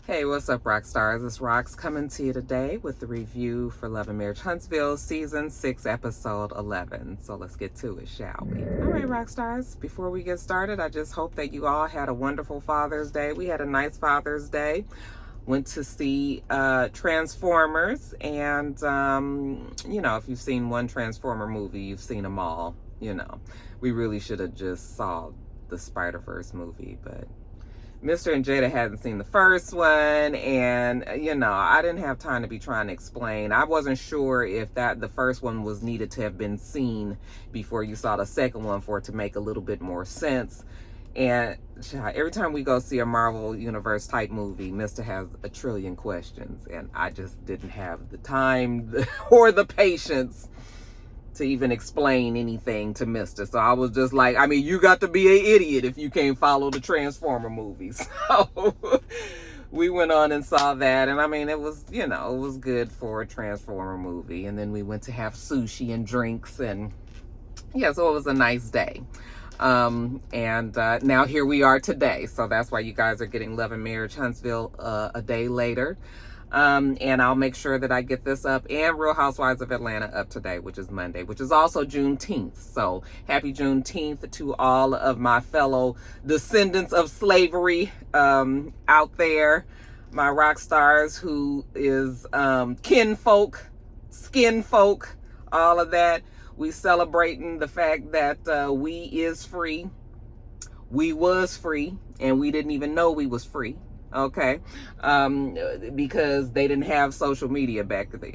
Hey, what's up, rock stars? It's Rox coming to you today with the review for Love and Marriage Huntsville, Season 6, Episode 11. So let's get to it, shall we? All right, rock stars, before we get started, I just hope that you all had a wonderful Father's Day. We had a nice Father's Day. Went to see Transformers, and, if you've seen one Transformer movie, you've seen them all. We really should have just saw the Spider-Verse movie, but Mr. and Jada hadn't seen the first one, and I didn't have time to be trying to explain. I wasn't sure if the first one was needed to have been seen before you saw the second one for it to make a little bit more sense. And every time we go see a Marvel Universe type movie, Mr. has a trillion questions, and I just didn't have the time or the patience to even explain anything to Mr. So I was just like, you got to be an idiot if you can't follow the Transformer movies. So we went on and saw that, and it was, it was good for a Transformer movie. And then we went to have sushi and drinks, and so it was a nice day. Now here we are today. So that's why you guys are getting Love and Marriage Huntsville a day later. And I'll make sure that I get this up and Real Housewives of Atlanta up today, which is Monday, which is also Juneteenth. So happy Juneteenth to all of my fellow descendants of slavery out there, my rock stars who is kinfolk, skin folk, all of that. We celebrating the fact that we is free. We was free, and we didn't even know we was free. Okay, because they didn't have social media back then.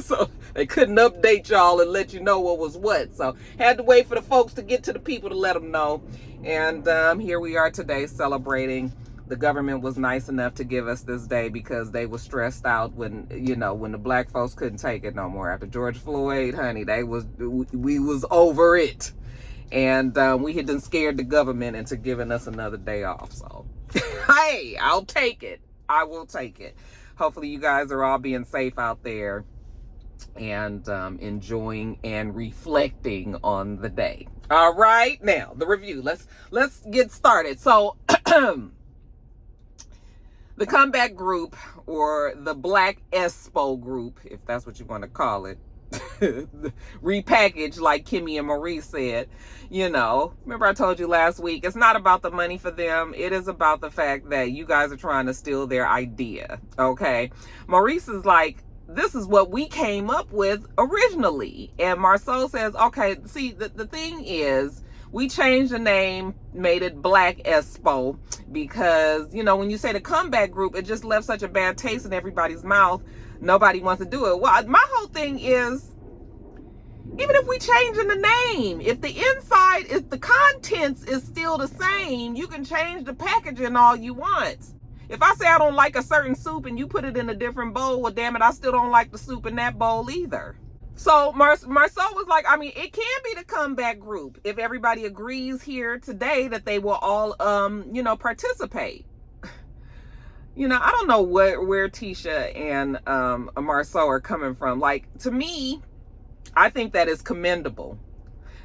So they couldn't update y'all and let you know what was what. So had to wait for the folks to get to the people to let them know. And here we are today celebrating. The government was nice enough to give us this day because they were stressed out when the black folks couldn't take it no more. After George Floyd, honey, we was over it. And we had been scared the government into giving us another day off. So hey, I'll take it. I will take it. Hopefully you guys are all being safe out there and enjoying and reflecting on the day. All right, now the review. Let's get started. So the comeback group, or the Black Espo group, if that's what you want to call it, repackaged, like Kimmy and Marie said. Remember I told you last week, it's not about the money for them. It is about the fact that you guys are trying to steal their idea. Okay, Maurice is like, this is what we came up with originally. And Marceau says, okay, see, the thing is, we changed the name, made it Black Espo, because, when you say the comeback group, it just left such a bad taste in everybody's mouth. Nobody wants to do it. Well, my whole thing is, even if we change in the name, if the contents is still the same, you can change the packaging all you want. If I say I don't like a certain soup and you put it in a different bowl, well, damn it, I still don't like the soup in that bowl either. So Marceau was like, it can be the comeback group if everybody agrees here today that they will all, participate. I don't know where Tisha and Marceau are coming from. Like, to me, I think that is commendable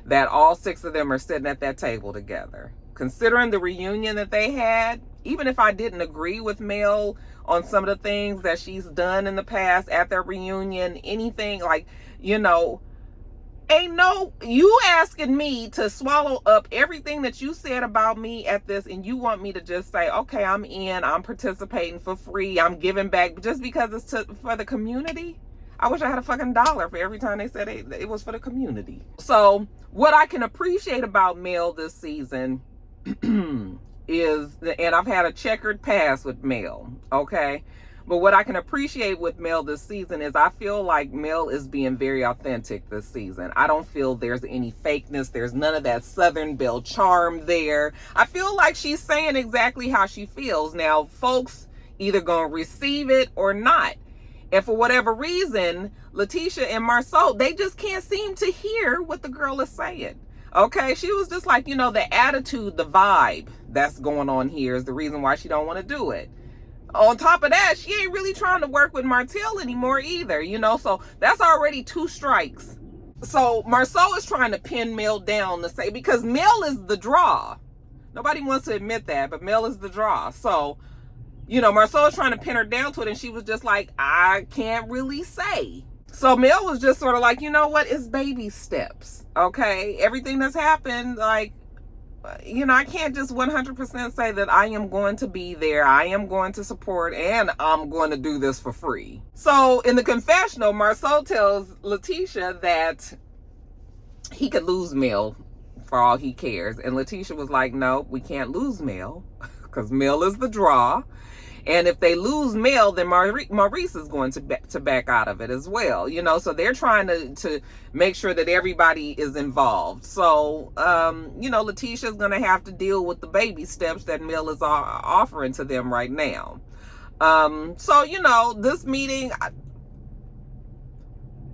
that all 6 of them are sitting at that table together. Considering the reunion that they had, even if I didn't agree with Mel on some of the things that she's done in the past at their reunion, anything like, ain't no, you asking me to swallow up everything that you said about me at this, and you want me to just say, okay, I'm in, I'm participating for free, I'm giving back just because it's for the community? I wish I had a fucking dollar for every time they said it was for the community. So what I can appreciate about Mel this season is, and I've had a checkered past with Mel, okay? But what I can appreciate with Mel this season is I feel like Mel is being very authentic this season. I don't feel there's any fakeness. There's none of that Southern Belle charm there. I feel like she's saying exactly how she feels. Now, folks either gonna receive it or not. And for whatever reason, Letitia and Marceau, they just can't seem to hear what the girl is saying. Okay, she was just like, the attitude, the vibe that's going on here is the reason why she don't want to do it. On top of that, she ain't really trying to work with Martell anymore either, so that's already 2 strikes. So Marceau is trying to pin Mel down to say, because Mel is the draw. Nobody wants to admit that, but Mel is the draw. So Marceau's trying to pin her down to it, and she was just like, I can't really say. So Mel was just sort of like, you know what? It's baby steps, okay? Everything that's happened, like, I can't just 100% say that I am going to be there, I am going to support, and I'm going to do this for free. So in the confessional, Marceau tells Letitia that he could lose Mel for all he cares. And Letitia was like, no, we can't lose Mel because Mel is the draw. And if they lose Mel, then Maurice is going to back out of it as well. So they're trying to make sure that everybody is involved. So, Letitia's going to have to deal with the baby steps that Mel is offering to them right now. This meeting,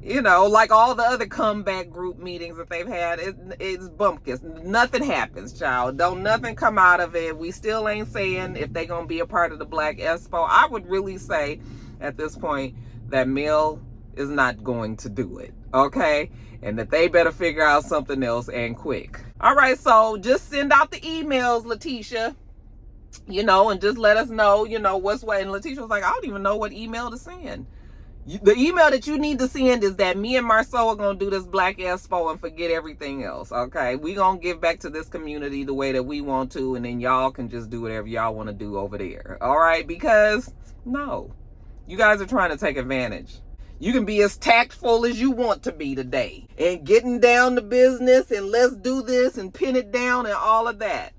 like all the other comeback group meetings that they've had, it's bumpkins. Nothing happens, child. Don't nothing come out of it. We still ain't saying if they gonna be a part of the Black Expo. I would really say at this point that Mel is not going to do it, okay? And that they better figure out something else, and quick. All right, so just send out the emails, Letitia, and just let us know, what's what. And Letitia was like, I don't even know what email to send. The email that you need to send is that me and Marceau are going to do this Black Expo and forget everything else, okay? We going to give back to this community the way that we want to, and then y'all can just do whatever y'all want to do over there, all right? Because, no, you guys are trying to take advantage. You can be as tactful as you want to be today and getting down to business and let's do this and pin it down and all of that.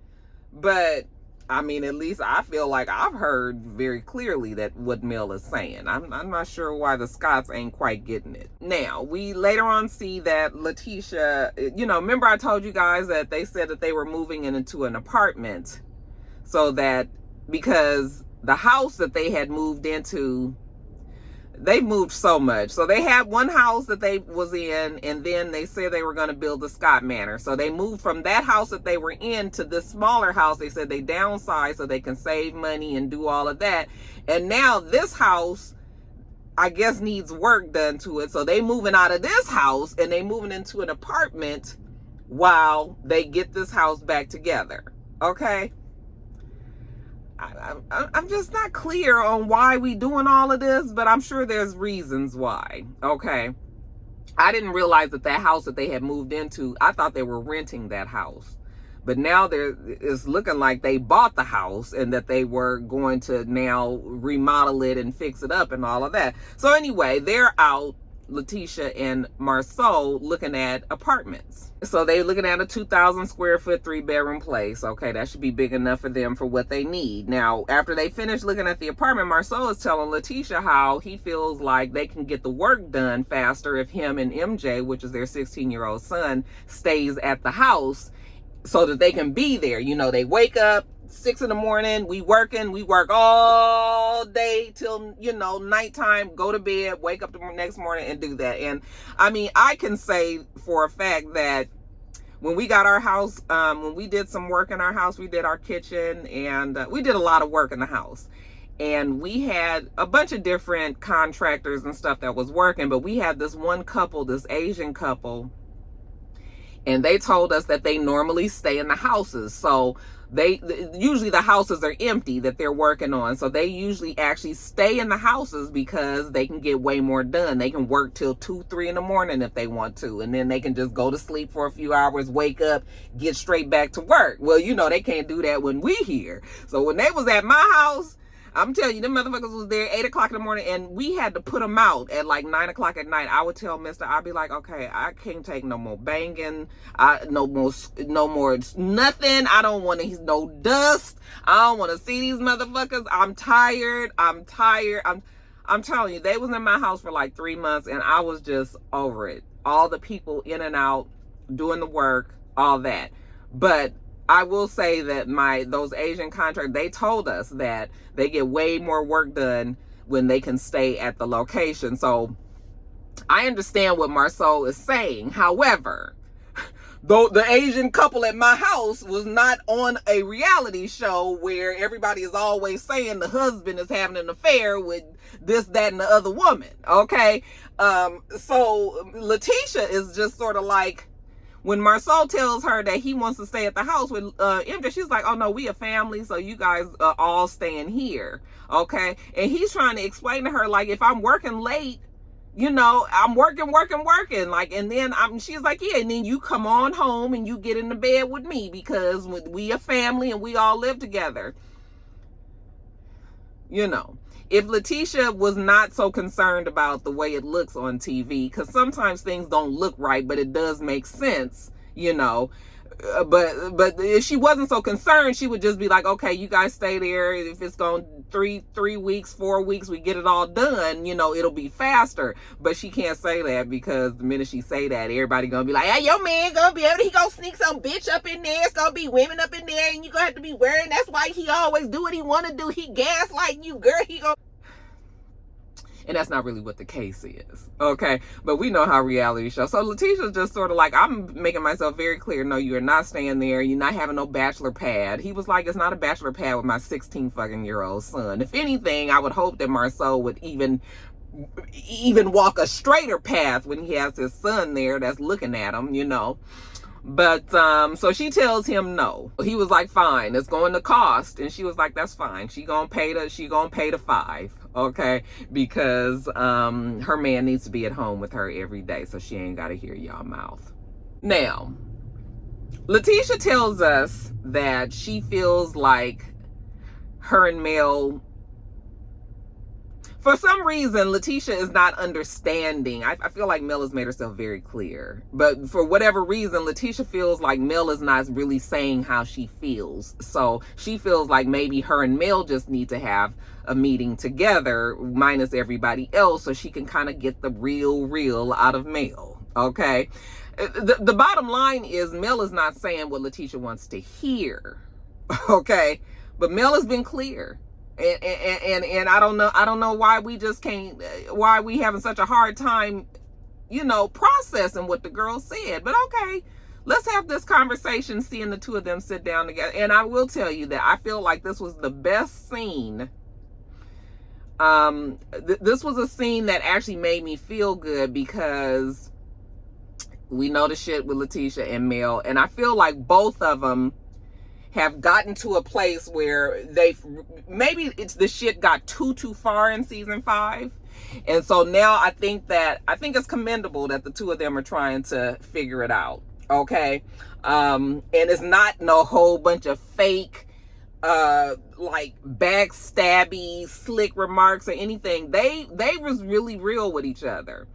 But at least I feel like I've heard very clearly that what Mel is saying. I'm not sure why the Scotts ain't quite getting it. Now, we later on see that Letitia, remember I told you guys that they said that they were moving into an apartment, so that because the house that they had moved into, they moved so much. So they had one house that they was in, and then they said they were going to build the Scott Manor. So they moved from that house that they were in to this smaller house. They said they downsized so they can save money and do all of that. And now this house, I guess, needs work done to it. So they moving out of this house and they moving into an apartment while they get this house back together. Okay? I'm just not clear on why we doing all of this, but I'm sure there's reasons why. Okay. I didn't realize that house that they had moved into, I thought they were renting that house. But now it's looking like they bought the house and that they were going to now remodel it and fix it up and all of that. So anyway, they're out, Letitia and Marceau, looking at apartments. So they're looking at a 2,000 square foot 3-bedroom place. Okay, that should be big enough for them for what they need. Now, after they finish looking at the apartment, Marceau is telling Letitia how he feels like they can get the work done faster if him and MJ, which is their 16-year-old son, stays at the house so that they can be there. They wake up 6 a.m, we work all day till nighttime, go to bed, wake up the next morning and do that. And I can say for a fact that when we got our house, when we did some work in our house, we did our kitchen, and we did a lot of work in the house, and we had a bunch of different contractors and stuff that was working, but we had this one couple, this Asian couple, and they told us that they normally stay in the houses. So usually the houses are empty that they're working on. So they usually actually stay in the houses because they can get way more done. They can work till 2, 3 in the morning if they want to. And then they can just go to sleep for a few hours, wake up, get straight back to work. Well, they can't do that when we here. So when they was at my house, I'm telling you, them motherfuckers was there 8 o'clock in the morning, and we had to put them out at like 9 o'clock at night. I would tell Mister, I'd be like, okay, I can't take no more banging, no more nothing. I don't want to no dust. I don't want to see these motherfuckers. I'm tired. I'm telling you, they was in my house for like 3 months, and I was just over it. All the people in and out, doing the work, all that. But I will say that those Asian contractors, they told us that they get way more work done when they can stay at the location. So I understand what Marceau is saying. However, though the Asian couple at my house was not on a reality show where everybody is always saying the husband is having an affair with this, that, and the other woman. Okay. So Letitia is just sort of like, when Marceau tells her that he wants to stay at the house with MJ, she's like, oh no, we a family, so you guys all staying here, okay? And he's trying to explain to her, like, if I'm working late, you know, I'm working, like, and then she's like, yeah, and then you come on home and you get in the bed with me because we a family and we all live together. You know, if Letitia was not so concerned about the way it looks on TV, because sometimes things don't look right, but it does make sense, you know, but if she wasn't so concerned, she would just be like, okay, you guys stay there. If it's going 3 weeks, 4 weeks, we get it all done, you know, it'll be faster. But she can't say that, because the minute she say that, everybody gonna be like, hey, your man gonna be able to, he gonna sneak some bitch up in there. It's gonna be women up in there, and you gonna have to be worried. That's why he always do what he want to do. He gaslight you, girl. He gonna... And that's not really what the case is, okay? But we know how reality shows. So Letitia's just sort of like, I'm making myself very clear, no, you're not staying there. You're not having no bachelor pad. He was like, it's not a bachelor pad with my 16-fucking-year-old son. If anything, I would hope that Marceau would even walk a straighter path when he has his son there that's looking at him, you know? But so she tells him no. He was like, fine, it's going to cost. And she was like, that's fine. She gonna pay the $5, okay? Because her man needs to be at home with her every day, so she ain't gotta hear y'all mouth. Now, Letitia tells us that she feels like her and Mel, for some reason, Letitia is not understanding. I feel like Mel has made herself very clear. But for whatever reason, Letitia feels like Mel is not really saying how she feels. So she feels like maybe her and Mel just need to have a meeting together, minus everybody else, so she can kind of get the real out of Mel, okay? The bottom line is Mel is not saying what Letitia wants to hear, okay? But Mel has been clear. And I don't know why we just can't, why we having such a hard time, you know, processing what the girl said. But okay, let's have this conversation, seeing the two of them sit down together. And I will tell you that I feel like this was the best scene. This was a scene that actually made me feel good, because we know the shit with Letitia and Mel, and I feel like both of them have gotten to a place where maybe the shit got too far in season 5. And so now I think it's commendable that the two of them are trying to figure it out. Okay. And it's not no whole bunch of fake, like backstabby, slick remarks or anything. They was really real with each other.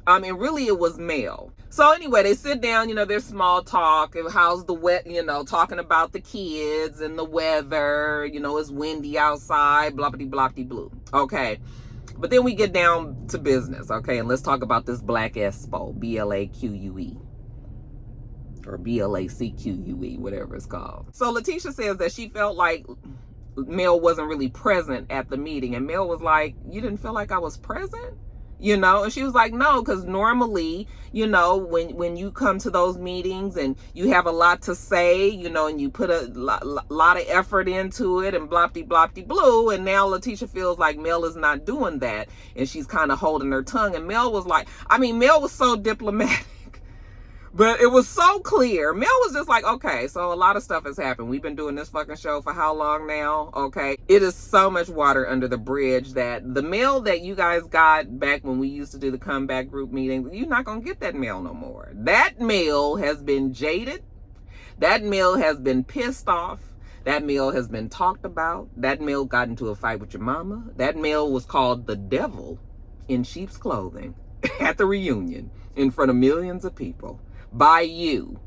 And really it was Mel. So anyway, they sit down, you know, there's small talk, and how's the wet, you know, talking about the kids and the weather, you know, it's windy outside, blah, blah, blah, blah, blue. Okay. But then we get down to business, okay? And let's talk about this Black Expo, BLAQUE. Or BLACQUE, whatever it's called. So Letitia says that she felt like Mel wasn't really present at the meeting. And Mel was like, you didn't feel like I was present? You know, and she was like, no, because normally, you know, when you come to those meetings and you have a lot to say, you know, and you put a lot of effort into it and blah, blue. And now Letitia feels like Mel is not doing that. And she's kind of holding her tongue. And Mel was like, Mel was so diplomatic. But it was so clear. Mel was just like, okay, so a lot of stuff has happened. We've been doing this fucking show for how long now? Okay. It is so much water under the bridge that the Mel that you guys got back when we used to do the comeback group meeting, you're not going to get that Mel no more. That Mel has been jaded. That Mel has been pissed off. That Mel has been talked about. That Mel got into a fight with your mama. That Mel was called the devil in sheep's clothing at the reunion in front of millions of people. By you.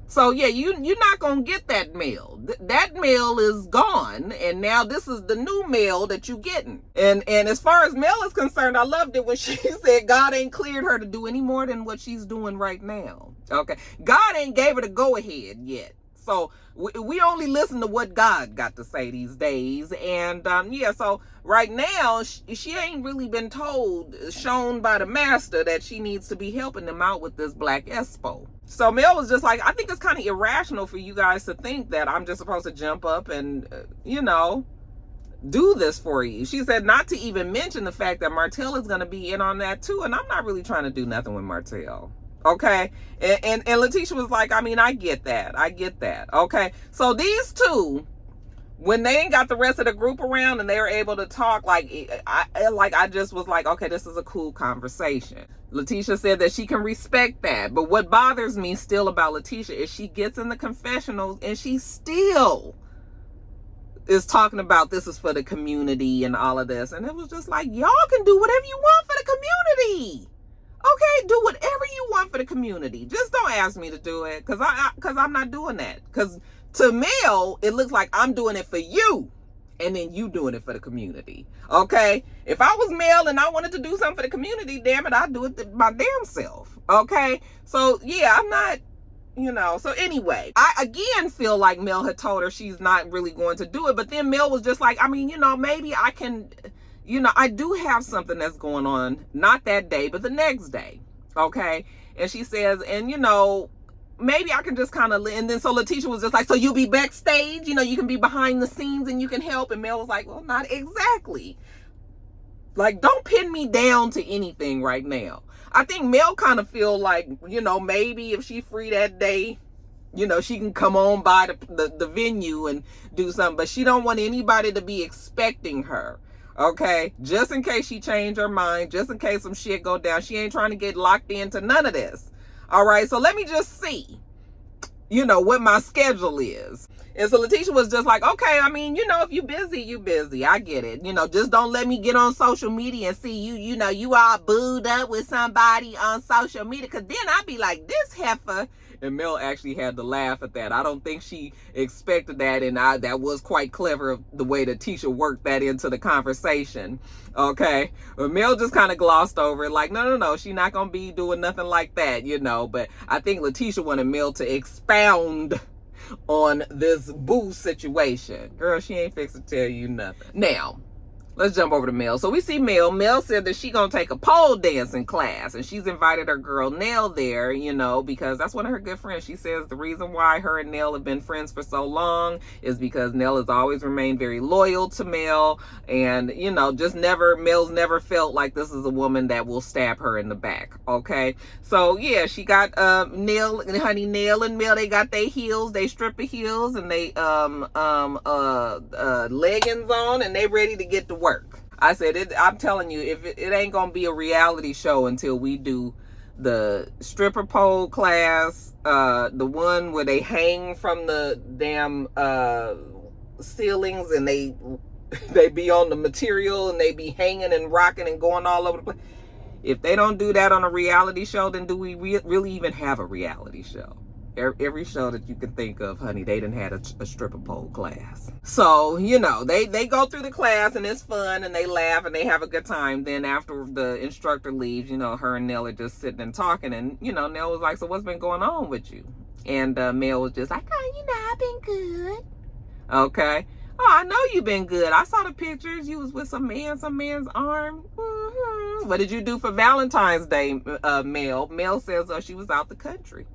So yeah, you're not gonna get that Mel. That Mel is gone, and now this is the new Mel that you getting. And as far as Mel is concerned, I loved it when she said God ain't cleared her to do any more than what she's doing right now. Okay, God ain't gave her the go ahead yet. So we only listen to what God got to say these days. And yeah, so right now, she ain't really been shown by the master that she needs to be helping them out with this Black Expo. So Mel was just like, I think it's kind of irrational for you guys to think that I'm just supposed to jump up and, you know, do this for you. She said not to even mention the fact that Martell is going to be in on that too. And I'm not really trying to do nothing with Martell. Okay. And Letitia was like, I mean, I get that. I get that. Okay. So these two, when they ain't got the rest of the group around and they were able to talk, I just was like, okay, this is a cool conversation. Letitia said that she can respect that. But what bothers me still about Letitia is she gets in the confessionals and she still is talking about this is for the community and all of this. And it was just like, y'all can do whatever you want for the community. Okay, do whatever you want for the community. Just don't ask me to do it, because I'm not doing that. Because to Mel, it looks like I'm doing it for you, and then you doing it for the community. Okay? If I was Mel and I wanted to do something for the community, damn it, I'd do it my damn self. Okay? So, yeah, I'm not, So anyway, I again feel like Mel had told her she's not really going to do it. But then Mel was just like, I mean, maybe I can... I do have something that's going on, not that day, but the next day. Okay. And she says, and maybe I can just kind of, and then so Letitia was just like, so you'll be backstage, you can be behind the scenes and you can help. And Mel was like, well, not exactly. Like, don't pin me down to anything right now. I think Mel kind of feel like, maybe if she free that day, she can come on by the venue and do something, but she don't want anybody to be expecting her. Okay, just in case she changed her mind, just in case some shit go down. She ain't trying to get locked into none of this. All right, so let me just see, what my schedule is. And so Letitia was just like, okay, I mean, if you busy, you busy. I get it. Just don't let me get on social media and see you, you all booed up with somebody on social media. Because then I'd be like, this heifer. And Mel actually had to laugh at that. I don't think she expected that. And that was quite clever, the way that Tisha worked that into the conversation. Okay. But Mel just kind of glossed over it. Like, no. She's not going to be doing nothing like that, But I think Letitia wanted Mel to expound on this boo situation. Girl, she ain't fixing to tell you nothing. Now, let's jump over to Mel. So we see Mel. Mel said that she gonna take a pole dancing class, and she's invited her girl Nell there, because that's one of her good friends. She says the reason why her and Nell have been friends for so long is because Nell has always remained very loyal to Mel, and Mel's never felt like this is a woman that will stab her in the back. Okay, so yeah, she got Nell and Mel. They got their heels, they stripper heels, and they leggings on, and they ready to get to work. I said, I'm telling you, if it ain't gonna be a reality show until we do the stripper pole class, the one where they hang from the damn ceilings and they be on the material and they be hanging and rocking and going all over the place. If they don't do that on a reality show, then do we really even have a reality show? Every show that you can think of, honey, they done had a stripper pole class. So, they go through the class and it's fun and they laugh and they have a good time. Then after the instructor leaves, her and Nell are just sitting and talking. And, Nell was like, so what's been going on with you? And Mel was just like, oh, I've been good. Okay. Oh, I know you've been good. I saw the pictures. You was with some man's arm. Mm-hmm. What did you do for Valentine's Day, Mel? Mel says she was out the country.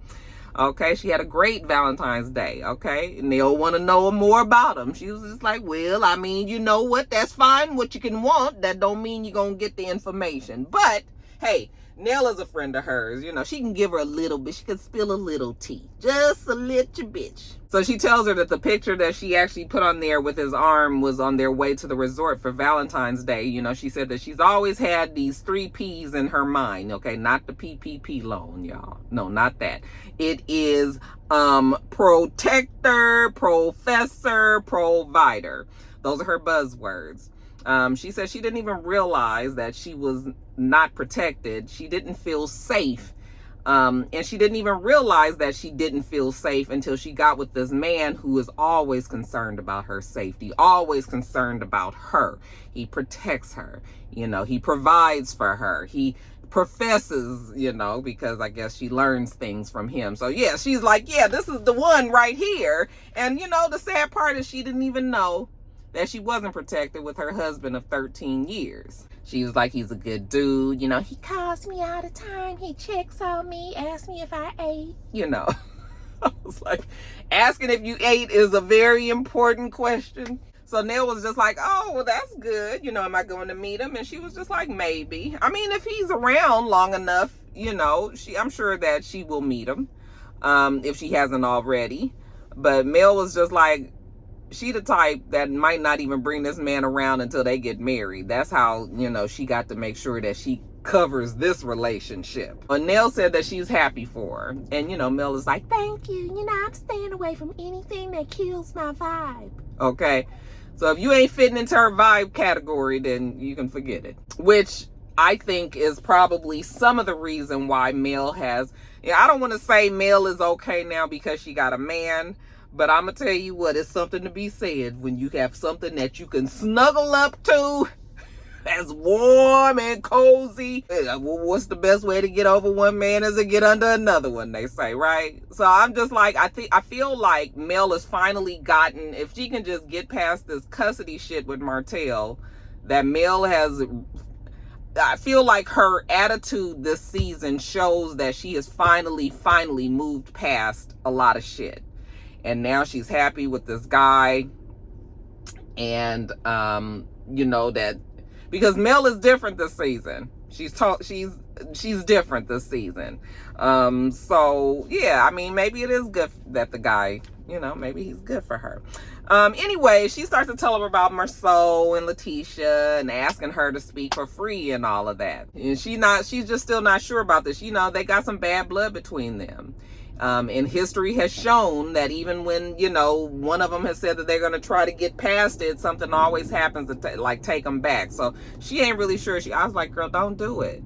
Okay, she had a great Valentine's Day. Okay, and they'll want to know more about him. She was just like, well, I mean, you know what? That's fine. What you can want. That don't mean you're going to get the information. But, hey, Nell is a friend of hers. She can give her a little bit. She can spill a little tea. Just a little bitch. So she tells her that the picture that she actually put on there with his arm was on their way to the resort for Valentine's Day. She said that she's always had these 3 P's in her mind. Okay, not the PPP loan, y'all. No, not that. It is protector, professor, provider. Those are her buzzwords. She said she didn't even realize that she was not protected. She didn't feel safe. And she didn't even realize that she didn't feel safe until she got with this man who is always concerned about her safety, always concerned about her. He protects her. He provides for her. He professes, because I guess she learns things from him. So yeah, she's like, yeah, this is the one right here. And the sad part is she didn't even know that she wasn't protected with her husband of 13 years. She was like, he's a good dude. He calls me all the time. He checks on me, asks me if I ate. I was like, asking if you ate is a very important question. So Nell was just like, oh, well, that's good. Am I going to meet him? And she was just like, maybe. I mean, if he's around long enough, I'm sure that she will meet him, if she hasn't already. But Mel was just like, she the type that might not even bring this man around until they get married. That's how, she got to make sure that she covers this relationship. And Nell said that she's happy for her. And, Mel is like, thank you. I'm staying away from anything that kills my vibe. Okay? So if you ain't fitting into her vibe category, then you can forget it. Which I think is probably some of the reason why Mel has... I don't want to say Mel is okay now because she got a man, but I'm going to tell you what, it's something to be said when you have something that you can snuggle up to that's warm and cozy. What's the best way to get over one man is to get under another one, they say, right? So I'm just like, I feel like Mel has finally gotten, if she can just get past this custody shit with Martell, that Mel has... I feel like her attitude this season shows that she has finally moved past a lot of shit. And now she's happy with this guy. And, that... Because Mel is different this season. She's different this season. So, yeah, I mean, maybe it is good that the guy, maybe he's good for her. Anyway, she starts to tell him about Marceau and Letitia and asking her to speak for free and all of that. And she's just still not sure about this. They got some bad blood between them. And history has shown that even when, one of them has said that they're going to try to get past it, something always happens to take them back. So she ain't really sure. I was like, girl, don't do it.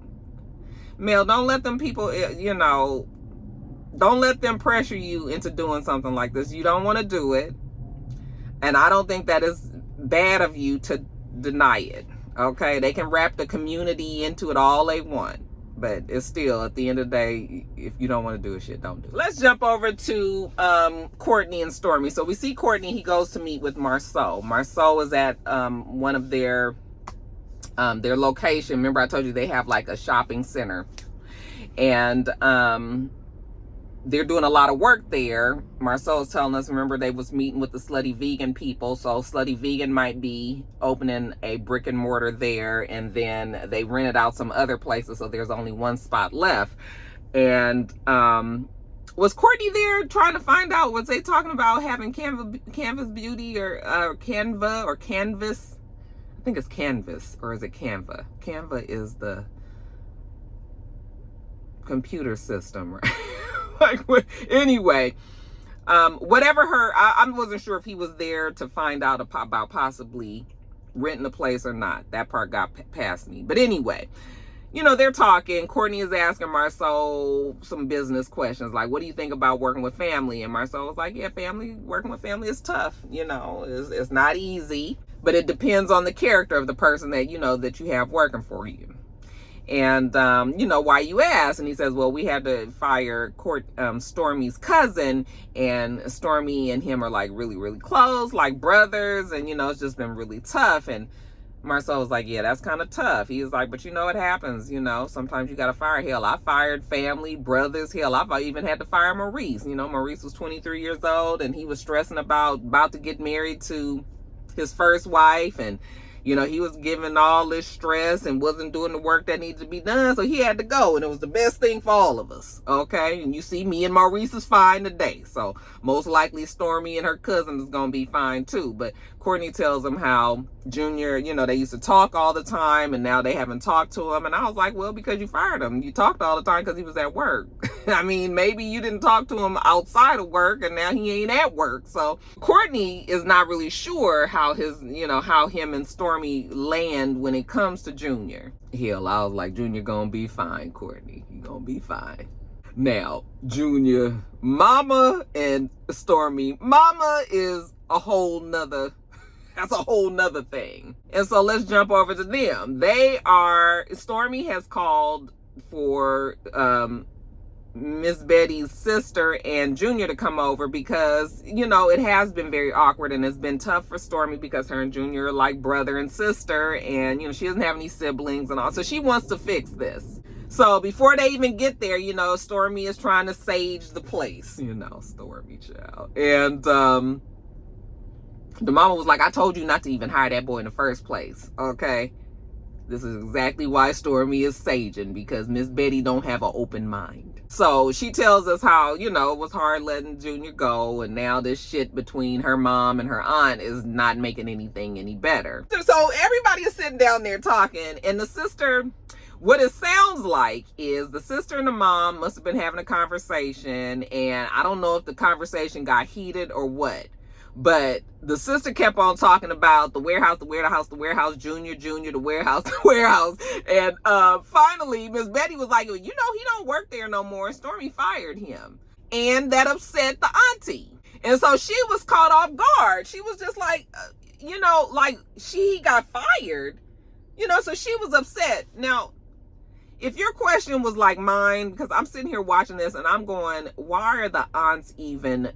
Mel, don't let them people, don't let them pressure you into doing something like this. You don't want to do it. And I don't think that is bad of you to deny it. Okay? They can wrap the community into it all they want. But it's still, at the end of the day, if you don't want to do a shit, don't do it. Let's jump over to Courtney and Stormy. So we see Courtney, he goes to meet with Marceau. Marceau is at one of their location. Remember I told you they have like a shopping center. And they're doing a lot of work there. Marceau is telling us, remember they was meeting with the Slutty Vegan people. So Slutty Vegan might be opening a brick and mortar there. And then they rented out some other places. So there's only one spot left. And was Courtney there trying to find out, was they talking about having Canvas Beauty or Canva or Canvas? I think it's Canvas, or is it Canva? Canva is the computer system, right? Anyway, whatever I wasn't sure if he was there to find out about possibly renting a place or not. That part got past me. But anyway, they're talking. Courtney is asking Marceau some business questions, like, what do you think about working with family? And Marceau was like, yeah, working with family is tough. It's not easy, but it depends on the character of the person that, that you have working for you. And, why you ask? And he says, well, we had to fire Stormy's cousin, and Stormy and him are like really, really close, like brothers. And, it's just been really tough. And Marceau was like, yeah, that's kind of tough. He was like, but it happens, sometimes you got to fire. Hell, I fired family, brothers. Hell, I even had to fire Maurice. Maurice was 23 years old and he was stressing about to get married to his first wife. And, he was given all this stress and wasn't doing the work that needed to be done. So he had to go. And it was the best thing for all of us. Okay. And you see, me and Maurice is fine today. So most likely Stormy and her cousin is going to be fine too. But Courtney tells him how Junior, they used to talk all the time and now they haven't talked to him. And I was like, well, because you fired him. You talked all the time because he was at work. I mean, maybe you didn't talk to him outside of work and now he ain't at work. So Courtney is not really sure how how him and Stormy land when it comes to Junior. Hell, I was like, Junior gonna be fine, Courtney. You gonna be fine. Now, Junior, Mama and Stormy. Mama is a whole nother... That's a whole nother thing. And so let's jump over to them. Stormy has called for Miss Betty's sister and Junior to come over because, it has been very awkward and it's been tough for Stormy because her and Junior are like brother and sister and, she doesn't have any siblings and all. So she wants to fix this. So before they even get there, Stormy is trying to sage the place, Stormy child. And, the mama was like, I told you not to even hire that boy in the first place, okay? This is exactly why Stormy is saging, because Miss Betty don't have an open mind. So she tells us how, it was hard letting Junior go, and now this shit between her mom and her aunt is not making anything any better. So everybody is sitting down there talking, and the sister, what it sounds like is the sister and the mom must have been having a conversation, and I don't know if the conversation got heated or what. But the sister kept on talking about the warehouse, Junior, the warehouse. And finally, Miss Betty was like, he don't work there no more. Stormy fired him. And that upset the auntie. And so she was caught off guard. She was just like, he got fired. So she was upset. Now, if your question was like mine, because I'm sitting here watching this and I'm going, why are the aunts even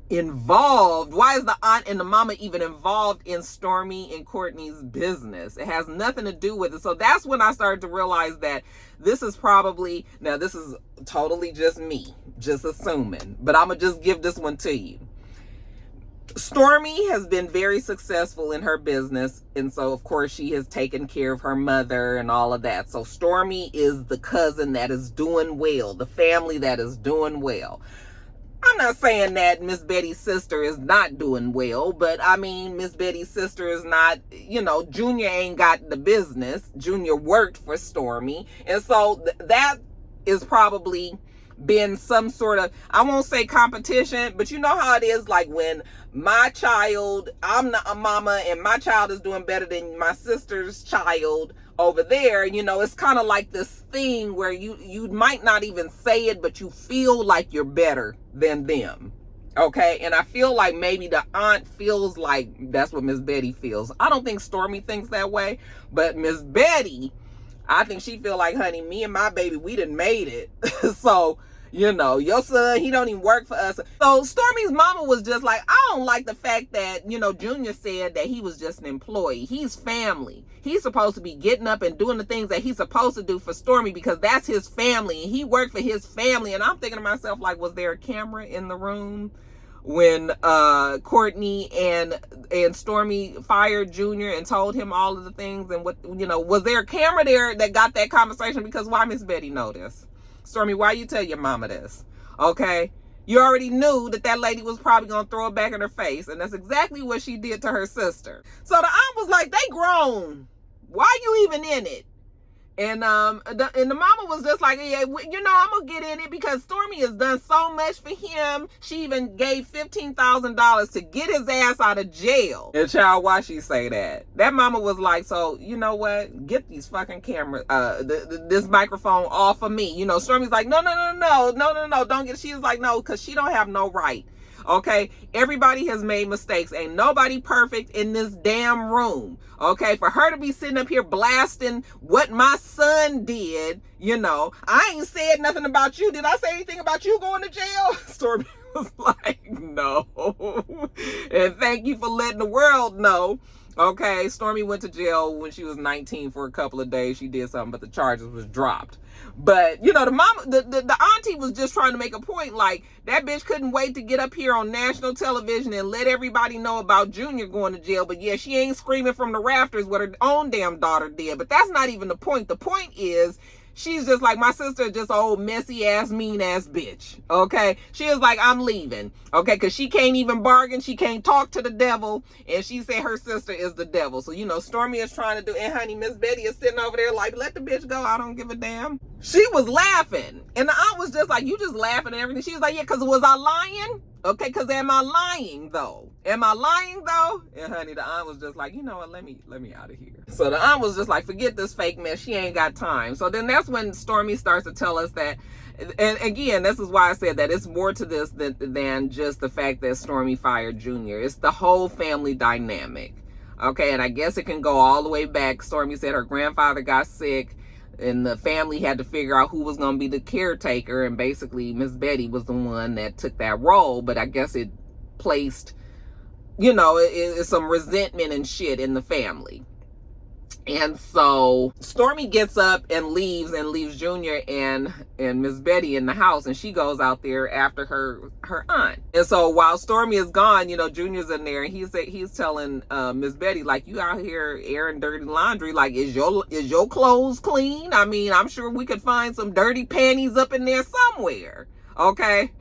involved? Why is the aunt and the mama even involved in Stormy and Courtney's business? It has nothing to do with it. So that's when I started to realize that this is probably, now this is totally just me, just assuming, but I'm gonna just give this one to you. Stormy has been very successful in her business, and so of course she has taken care of her mother and all of that. So Stormy is the cousin that is doing well, the family that is doing well. I'm not saying that Miss Betty's sister is not doing well, but I mean, Miss Betty's sister is not, Junior ain't got the business. Junior worked for Stormy. And so that is probably been some sort of, I won't say competition, but you know how it is, like when my child, I'm not a mama and my child is doing better than my sister's child over there, it's kind of like this thing where you might not even say it, but you feel like you're better than them. Okay. And I feel like maybe the aunt feels like that's what Miss Betty feels. I don't think Stormy thinks that way, but Miss Betty, I think she feel like, honey, me and my baby, we done made it. So, your son, he don't even work for us. So Stormy's mama was just like, I don't like the fact that, Junior said that he was just an employee. He's family. He's supposed to be getting up and doing the things that he's supposed to do for Stormy because that's his family and he worked for his family. And I'm thinking to myself, like, was there a camera in the room when Courtney and Stormy fired Junior and told him all of the things? And what, was there a camera there that got that conversation? Because why Miss Betty know this? Stormy, why you tell your mama this? Okay? You already knew that lady was probably going to throw it back in her face. And that's exactly what she did to her sister. So the aunt was like, they grown. Why you even in it? And the mama was just like, yeah, I'm going to get in it because Stormy has done so much for him. She even gave $15,000 to get his ass out of jail. And child, why she say that? That mama was like, so, you know what? Get these fucking cameras, this microphone off of me. Stormy's like, no, don't get it. She was like, no, because she don't have no right. Okay, everybody has made mistakes. Ain't nobody perfect in this damn room. Okay, for her to be sitting up here blasting what my son did, I ain't said nothing about you. Did I say anything about you going to jail? Stormy was like, no. And thank you for letting the world know. Okay, Stormy went to jail when she was 19 for a couple of days. She did something, but the charges was dropped. But, the mama, the auntie was just trying to make a point, like, that bitch couldn't wait to get up here on national television and let everybody know about Junior going to jail. But yeah, she ain't screaming from the rafters what her own damn daughter did. But that's not even the point. The point is, she's just like, my sister is just an old messy ass, mean ass bitch. Okay. She is like, I'm leaving. Okay. Cause she can't even bargain. She can't talk to the devil. And she said her sister is the devil. So, Stormy is trying to do, and honey, Miss Betty is sitting over there like, let the bitch go. I don't give a damn. She was laughing. And the aunt was just like, you just laughing and everything. She was like, yeah, cause was I lying? Okay. Cause am I lying though? And honey, the aunt was just like, you know what, let me out of here. So the aunt was just like, forget this fake mess. She ain't got time. So then that's when Stormy starts to tell us that, and again, this is why I said that it's more to this than just the fact that Stormy fired Junior. It's the whole family dynamic. Okay, and I guess it can go all the way back. Stormy said her grandfather got sick and the family had to figure out who was going to be the caretaker. And basically Miss Betty was the one that took that role. But I guess it placed, some resentment and shit in the family. And so Stormy gets up and leaves Junior and Miss Betty in the house, and she goes out there after her aunt. And so while Stormy is gone, you know, Junior's in there, and he's telling Miss Betty, like, you out here airing dirty laundry, like, is your clothes clean? I mean, I'm sure we could find some dirty panties up in there somewhere. Okay.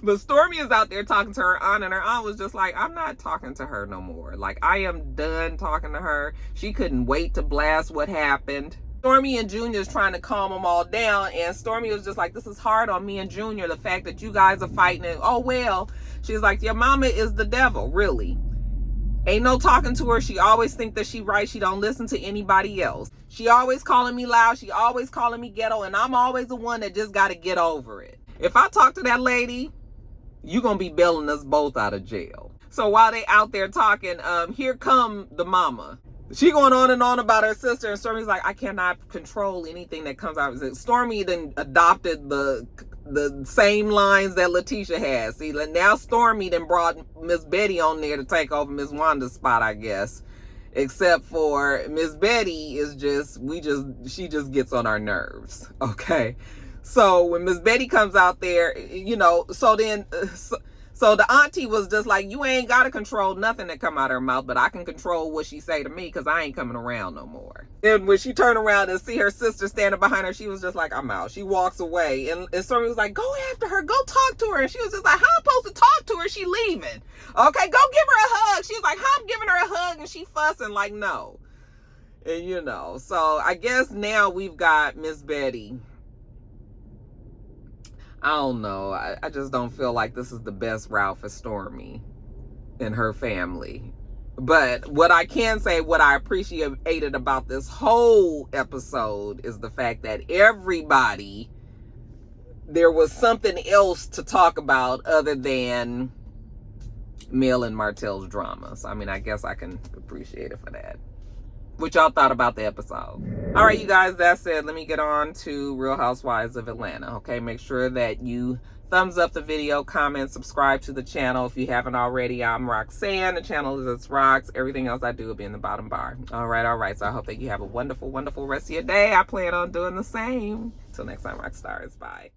But Stormy is out there talking to her aunt, and her aunt was just like, I'm not talking to her no more. Like, I am done talking to her. She couldn't wait to blast what happened. Stormy and Junior's trying to calm them all down, and Stormy was just like, this is hard on me and Junior, the fact that you guys are fighting. And oh well, she's like, your mama is the devil, really. Ain't no talking to her. She always think that she right. She don't listen to anybody else. She always calling me loud. She always calling me ghetto, and I'm always the one that just got to get over it. If I talk to that lady, you gonna be bailing us both out of jail. So while they out there talking, here come the mama. She going on and on about her sister, and Stormy's like, I cannot control anything that comes out. Stormy then adopted the same lines that Letitia has. See, now Stormy then brought Miss Betty on there to take over Miss Wanda's spot, I guess. Except for Miss Betty is she just gets on our nerves. Okay. So when Miss Betty comes out there, you know, so the auntie was just like, you ain't got to control nothing that come out of her mouth, but I can control what she say to me because I ain't coming around no more. And when she turned around and see her sister standing behind her, she was just like, I'm out. She walks away. And Stormy was like, go after her. Go talk to her. And she was just like, how am I supposed to talk to her? She leaving. Okay, go give her a hug. She was like, how I'm giving her a hug? And she fussing like, no. And, you know, so I guess now we've got Miss Betty. I don't know. I just don't feel like this is the best route for Stormy and her family. But what I can say, what I appreciated about this whole episode is the fact that everybody, there was something else to talk about other than Mel and Martell's dramas. I mean, I guess I can appreciate it for that. What y'all thought about the episode? All right, you guys, that's it. Let me get on to Real Housewives of Atlanta. Okay, make sure that you thumbs up the video, comment, subscribe to the channel if you haven't already. I'm Roxanne. The channel is itsrox. Everything else I do will be in the bottom bar. All right. So I hope that you have a wonderful, wonderful rest of your day. I plan on doing the same. Till next time, rock stars. Bye.